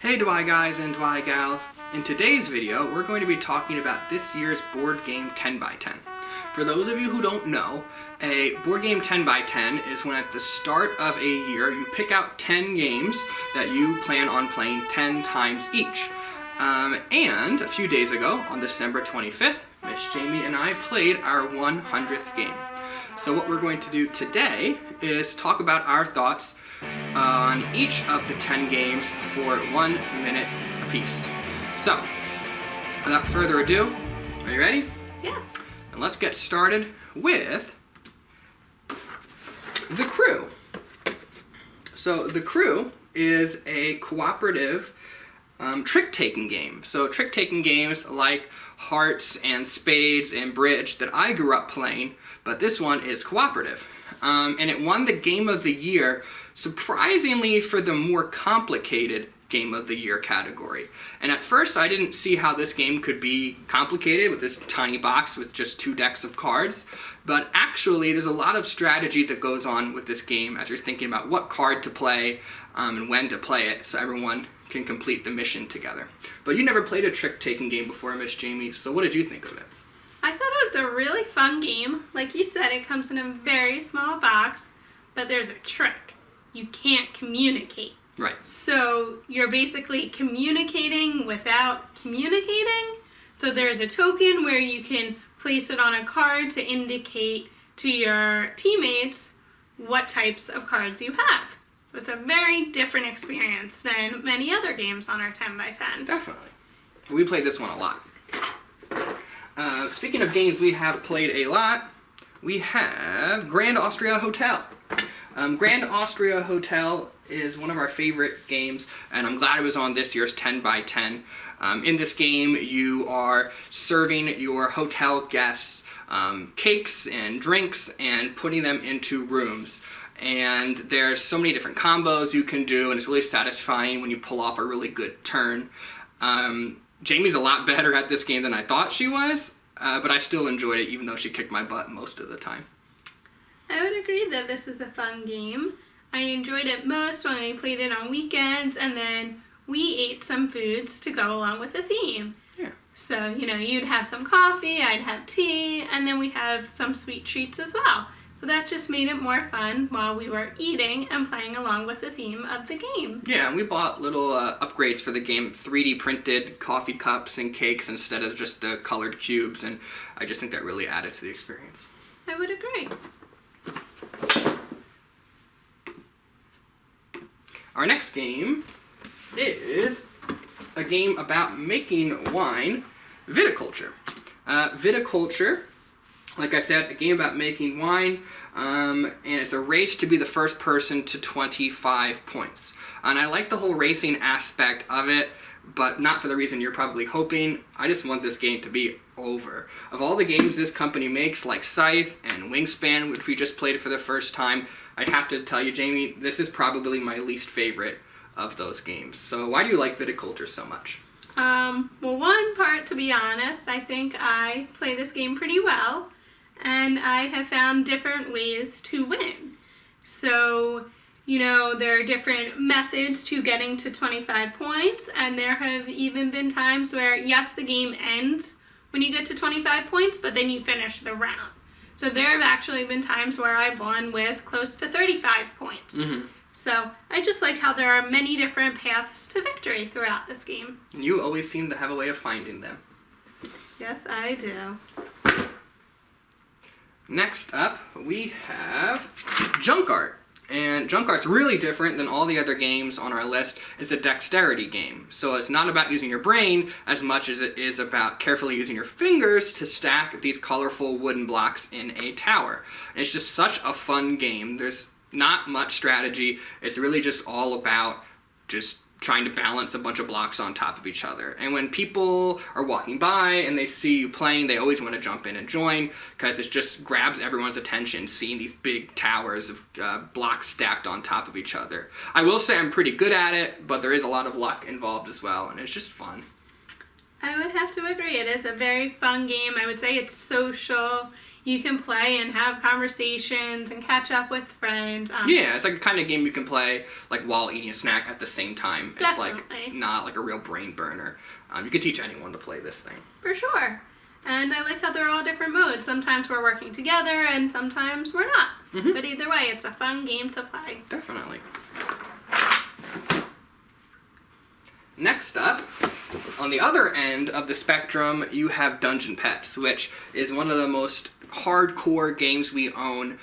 Hey Dwy guys and Dwy gals. In today's video, we're going to be talking about this year's board game 10x10. For those of you who don't know, a board game 10x10 is when at the start of a year you pick out 10 games that you plan on playing 10 times each. And a few days ago, on December 25th, Miss Jamie and I played our 100th game. So what we're going to do today is talk about our thoughts on each of the 10 games for 1 minute apiece. So, without further ado, are you ready? Yes. And let's get started with The Crew. So, The Crew is a cooperative trick-taking game. So, trick-taking games like Hearts and Spades and Bridge that I grew up playing, but this one is cooperative. And it won the Game of the Year, surprisingly for the more complicated Game of the Year category. And at first I didn't see how this game could be complicated with this tiny box with just 2 decks of cards, but actually there's a lot of strategy that goes on with this game as you're thinking about what card to play and when to play it so everyone can complete the mission together. But you never played a trick-taking game before, Miss Jamie, so what did you think of it? I thought it was a really fun game. Like you said, it comes in a very small box, but there's a trick. You can't communicate. Right. So you're basically communicating without communicating. So there's a token where you can place it on a card to indicate to your teammates what types of cards you have. So it's a very different experience than many other games on our 10x10. Definitely. We played this one a lot. Speaking of games we have played a lot, we have Grand Austria Hotel. Grand Austria Hotel is one of our favorite games, and I'm glad it was on this year's 10x10. In this game, you are serving your hotel guests cakes and drinks and putting them into rooms. And there's so many different combos you can do, and it's really satisfying when you pull off a really good turn. Jamie's a lot better at this game than I thought she was, but I still enjoyed it even though she kicked my butt most of the time. I would agree that this is a fun game. I enjoyed it most when we played it on weekends, and then we ate some foods to go along with the theme. Yeah. So, you'd have some coffee, I'd have tea, and then we'd have some sweet treats as well. So that just made it more fun while we were eating and playing along with the theme of the game. Yeah, and we bought little upgrades for the game, 3D printed coffee cups and cakes instead of just the colored cubes, and I just think that really added to the experience. I would agree. Our next game is a game about making wine, Viticulture. Viticulture, like I said, a game about making wine, and it's a race to be the first person to 25 points. And I like the whole racing aspect of it, but not for the reason you're probably hoping. I just want this game to be over. Of all the games this company makes, like Scythe and Wingspan, which we just played for the first time, I have to tell you, Jamie, this is probably my least favorite of those games. So why do you like Viticulture so much? Well, one part, to be honest, I think I play this game pretty well, and I have found different ways to win. So, there are different methods to getting to 25 points, and there have even been times where, yes, the game ends when you get to 25 points, but then you finish the round. So there have actually been times where I've won with close to 35 points. Mm-hmm. So I just like how there are many different paths to victory throughout this game. And you always seem to have a way of finding them. Yes, I do. Next up, we have Junk Art. And Junk Art's really different than all the other games on our list. It's a dexterity game. So it's not about using your brain as much as it is about carefully using your fingers to stack these colorful wooden blocks in a tower. And it's just such a fun game. There's not much strategy. It's really just all about just trying to balance a bunch of blocks on top of each other. And when people are walking by and they see you playing, they always want to jump in and join because it just grabs everyone's attention seeing these big towers of blocks stacked on top of each other. I will say I'm pretty good at it, but there is a lot of luck involved as well, and it's just fun. I would have to agree. It is a very fun game. I would say it's social. you can play and have conversations and catch up with friends. Yeah, it's like a kind of game you can play like while eating a snack at the same time. It's Definitely. like not like a real brain burner. You could teach anyone to play this thing. For sure. And I like how they're all different modes. Sometimes we're working together and sometimes we're not. But either way, it's a fun game to play. Definitely. Next up, on the other end of the spectrum, you have Dungeon Pets, which is one of the most hardcore games we own.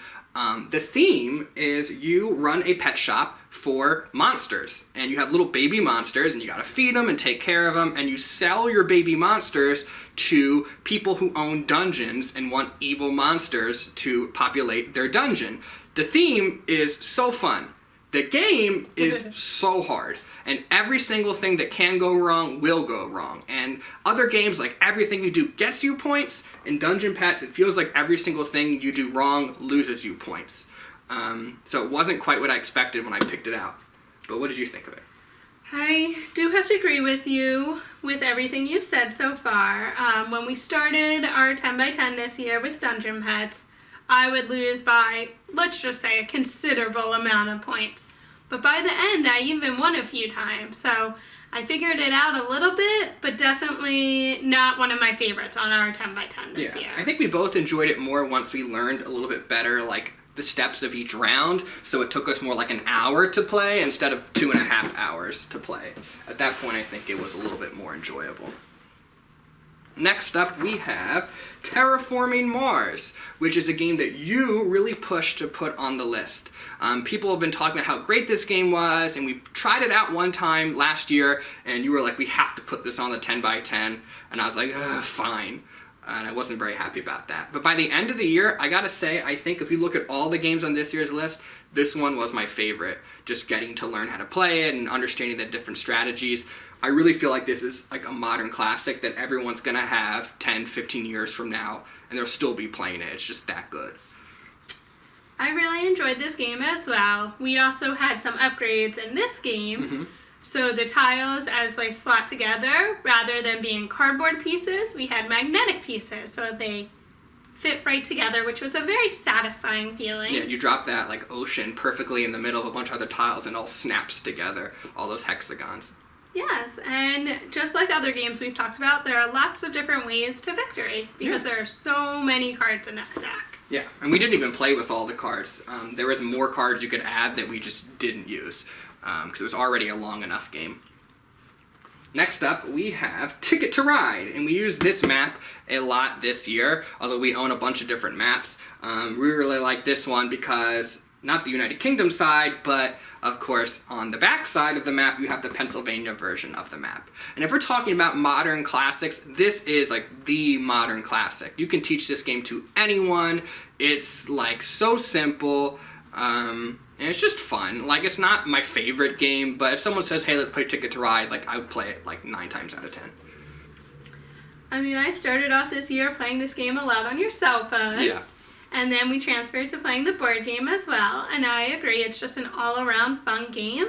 The theme is you run a pet shop for monsters, and you have little baby monsters, and you gotta feed them and take care of them, and you sell your baby monsters to people who own dungeons and want evil monsters to populate their dungeon. The theme is so fun. The game is so hard. And every single thing that can go wrong will go wrong. And other games, like everything you do gets you points. In Dungeon Pets, it feels like every single thing you do wrong loses you points. So it wasn't quite what I expected when I picked it out. But what did you think of it? I do have to agree with you with everything you've said so far. When we started our 10 by 10 this year with Dungeon Pets, I would lose by, let's just say, a considerable amount of points. But by the end, I even won a few times, so I figured it out a little bit, but definitely not one of my favorites on our 10 by 10 this year. I think we both enjoyed it more once we learned a little bit better, like, the steps of each round, so it took us more like an hour to play instead of 2.5 hours to play. At that point, I think it was a little bit more enjoyable. Next up, we have Terraforming Mars, which is a game that you really pushed to put on the list. People have been talking about how great this game was, and we tried it out one time last year, and you were like, we have to put this on the 10 by 10, and I was like, fine. And I wasn't very happy about that. But by the end of the year, I gotta say, I think if you look at all the games on this year's list, this one was my favorite. Just getting to learn how to play it and understanding the different strategies. I really feel like this is like a modern classic that everyone's gonna have 10, 15 years from now, and they'll still be playing it. It's just that good. I really enjoyed this game as well. We also had some upgrades in this game. So the tiles, as they slot together, rather than being cardboard pieces, we had magnetic pieces, so they fit right together, which was a very satisfying feeling. Yeah, you drop that like ocean perfectly in the middle of a bunch of other tiles and it all snaps together, all those hexagons. Yes, and just like other games we've talked about, there are lots of different ways to victory, because there are so many cards in that deck. Yeah, and we didn't even play with all the cards. There was more cards you could add that we just didn't use, because it was already a long enough game. Next up, we have Ticket to Ride, and we use this map a lot this year, although we own a bunch of different maps. We really like this one because, not the United Kingdom side, but of course, on the back side of the map, you have the Pennsylvania version of the map. And if we're talking about modern classics, this is like the modern classic. You can teach this game to anyone. It's like so simple, and it's just fun. Like, it's not my favorite game, but if someone says, hey, let's play Ticket to Ride, like, I would play it like 9 times out of 10. I mean, I started off this year playing this game a lot on your cell phone. Yeah. And then we transferred to playing the board game as well. And I agree, it's just an all-around fun game.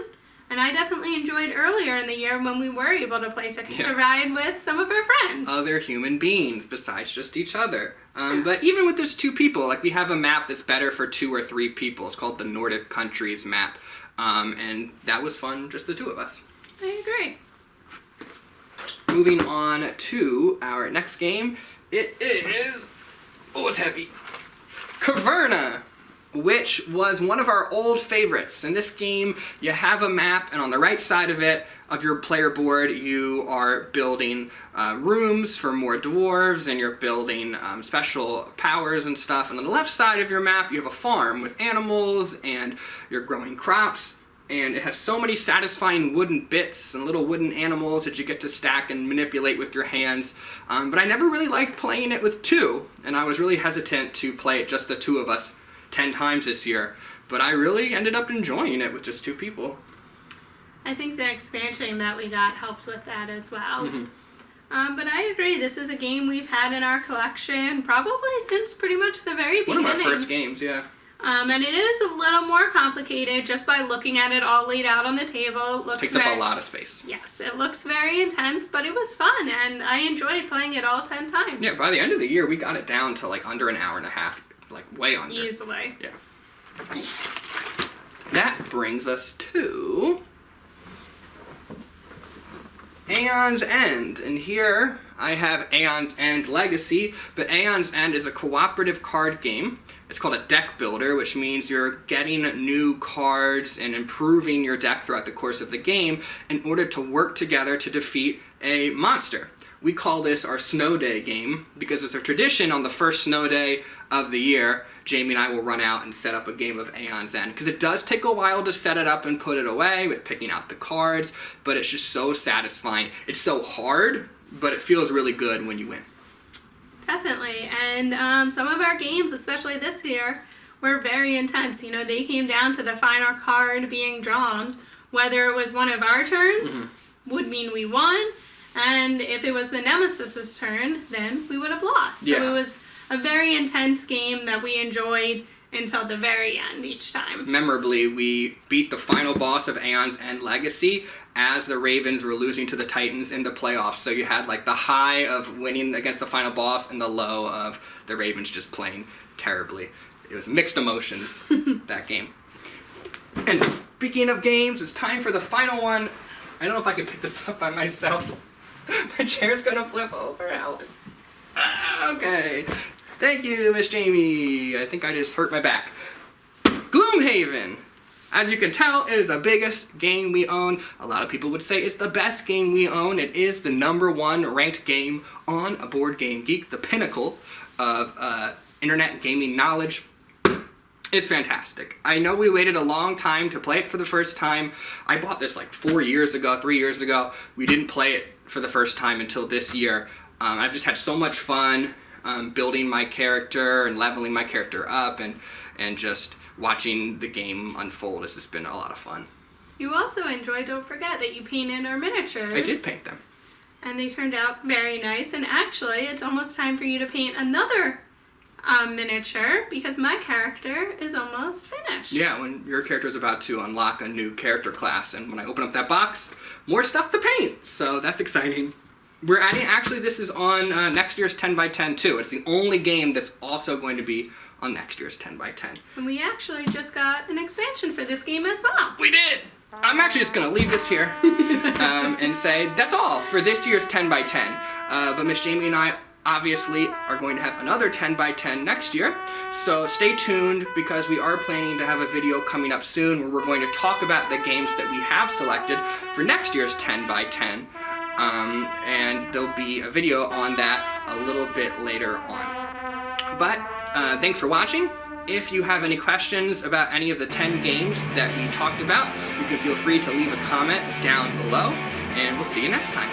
And I definitely enjoyed earlier in the year when we were able to play Ticket to Ride with some of our friends. Other human beings besides just each other. But even with just 2 people, like, we have a map that's better for 2 or 3 people. It's called the Nordic Countries map. And that was fun, just the 2 of us. I agree. Moving on to our next game, it is, oh, it's heavy, Caverna, which was one of our old favorites. In this game, you have a map, and on the right side of it, of your player board, you are building rooms for more dwarves, and you're building special powers and stuff. And on the left side of your map, you have a farm with animals, and you're growing crops. And it has so many satisfying wooden bits and little wooden animals that you get to stack and manipulate with your hands. But I never really liked playing it with 2, and I was really hesitant to play it just the 2 of us 10 times this year. But I really ended up enjoying it with just 2 people. I think the expansion that we got helps with that as well. But I agree, this is a game we've had in our collection probably since pretty much the very beginning. One of our first games, yeah. And it is a little more complicated just by looking at it all laid out on the table. It looks Takes up a lot of space. Yes, it looks very intense, but it was fun, and I enjoyed playing it all 10 times. Yeah, by the end of the year, we got it down to like under an hour and a half, like way under. Easily. Yeah. That brings us to Aeon's End, and here I have Aeon's End Legacy, but Aeon's End is a cooperative card game. It's called a deck builder, which means you're getting new cards and improving your deck throughout the course of the game in order to work together to defeat a monster. We call this our snow day game because it's a tradition on the first snow day of the year. Jamie and I will run out and set up a game of Aeon's End because it does take a while to set it up and put it away with picking out the cards, but it's just so satisfying. It's so hard, but it feels really good when you win. Definitely, and some of our games, especially this year, were very intense. You know, they came down to the final card being drawn. Whether it was one of our turns would mean we won, and if it was the Nemesis's turn, then we would have lost. So it was a very intense game that we enjoyed until the very end each time. Memorably, we beat the final boss of Aeon's End Legacy as the Ravens were losing to the Titans in the playoffs. So you had like the high of winning against the final boss and the low of the Ravens just playing terribly. It was mixed emotions, that game. And speaking of games, it's time for the final one. I don't know if I can pick this up by myself. My chair's gonna flip over, Alan. Okay. Thank you, Miss Jamie. I think I just hurt my back. Gloomhaven. As you can tell, it is the biggest game we own. A lot of people would say it's the best game we own. It is the #1 ranked game on a Board Game Geek, the pinnacle of internet gaming knowledge. It's fantastic. I know we waited a long time to play it for the first time. I bought this like 3 years ago. We didn't play it for the first time until this year. I've just had so much fun building my character and leveling my character up and just watching the game unfold. Has just been a lot of fun. You also enjoyed, don't forget, that you painted our miniatures. I did paint them. And they turned out very nice. And actually, it's almost time for you to paint another miniature because my character is almost finished. Yeah, when your character is about to unlock a new character class, and when I open up that box, more stuff to paint. So that's exciting. We're adding, actually this is on next year's 10x10 too. It's the only game that's also going to be on next year's 10x10. And we actually just got an expansion for this game as well. We did! I'm actually just going to leave this here and say that's all for this year's 10x10. But Miss Jamie and I obviously are going to have another 10x10 next year. So stay tuned because we are planning to have a video coming up soon where we're going to talk about the games that we have selected for next year's 10x10. And there'll be a video on that a little bit later on. But thanks for watching. If you have any questions about any of the 10 games that we talked about, you can feel free to leave a comment down below, and we'll see you next time.